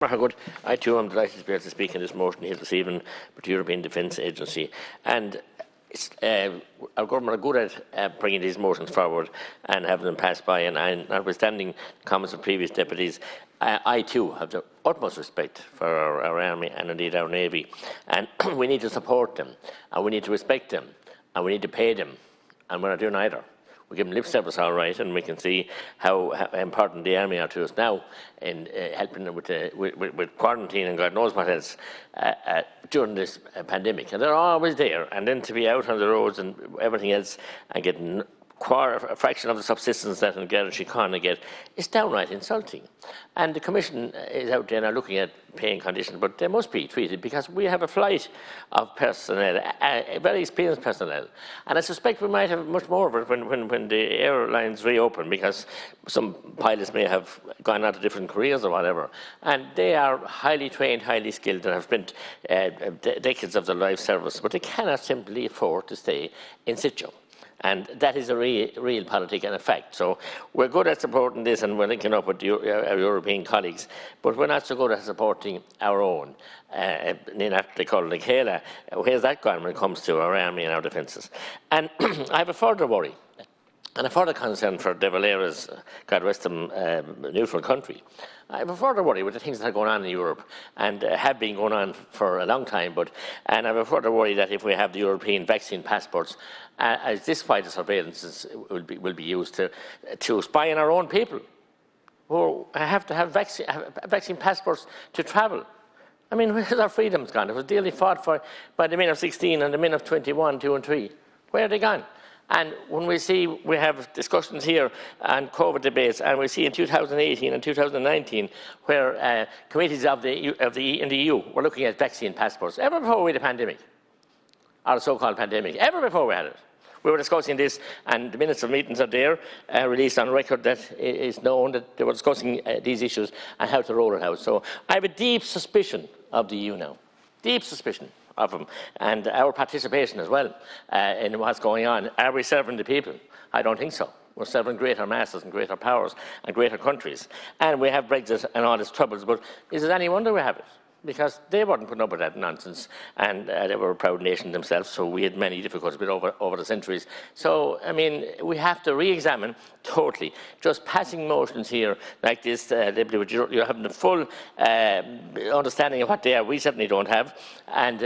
Very good. I too am delighted to be able to speak in this motion here this evening with the European Defence Agency. And our government are good at bringing these motions forward and having them passed by. And notwithstanding comments of previous deputies, I too have the utmost respect for our army and indeed our navy. And we need to support them, and we need to respect them, and we need to pay them. And we're not doing either. We give them lip service, all right, and we can see how important the army are to us now in helping them with quarantine and God knows what else during this pandemic. And they're always there, and then to be out on the roads and everything else and getting a fraction of the subsistence that Garda Síochána get is downright insulting. And the Commission is out there now looking at paying conditions, but they must be treated because we have a flight of personnel, very experienced personnel. And I suspect we might have much more of it when the airlines reopen, because some pilots may have gone on to different careers or whatever. And they are highly trained, highly skilled, and have spent decades of their life service, but they cannot simply afford to stay in situ. And that is a real politic and a fact. So we're good at supporting this, and we're linking up with our European colleagues, but we're not so good at supporting our own. They call it Kayla. Where's that gone when it comes to our army and our defences? And I have a further worry and a further concern for Dáil Éireann's, God rest them, neutral country. I have a further worry with the things that are going on in Europe and have been going on for a long time. And I have a further worry that if we have the European vaccine passports, as this fight of surveillance will be used to spy on our own people who have to have vaccine passports to travel. I mean, where's our freedoms gone? It was dearly fought for by the men of 16 and the men of 21, 2 and 3. Where are they gone? And when we have discussions here and COVID debates, and we see in 2018 and 2019 where committees in the EU were looking at vaccine passports, ever before we had a pandemic, or a so-called pandemic, ever before we had it. We were discussing this, and the minutes of meetings are there, released on record that it is known that they were discussing these issues and how to roll it out. So I have a deep suspicion of the EU now, deep suspicion of them, and our participation as well in what's going on. Are we serving the people? I don't think so. We're serving greater masses and greater powers and greater countries. And we have Brexit and all its troubles, but is it any wonder we have it? Because they weren't putting up with that nonsense, and they were a proud nation themselves, so we had many difficulties with over the centuries. So, I mean, we have to re-examine totally. Just passing motions here like this, you're having the full understanding of what they are. We certainly don't have, and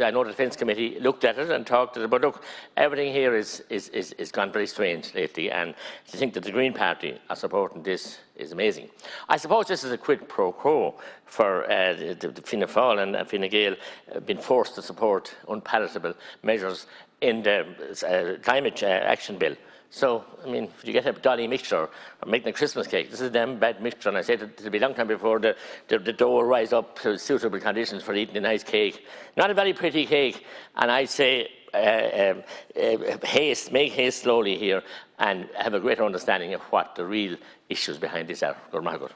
I know the Defence Committee looked at it and talked to it, but look, everything here is gone very strange lately, and to think that the Green Party are supporting this is amazing. I suppose this is a quid pro quo for the Fianna Fáil and Fine Gael being forced to support unpalatable measures in the climate action bill. So, I mean, if you get a dolly mixture or making a Christmas cake, this is a damn bad mixture, and I said it'll be a long time before the dough will rise up to suitable conditions for eating a nice cake. Not a very pretty cake, and I say make haste slowly here and have a greater understanding of what the real issues behind this are. Good.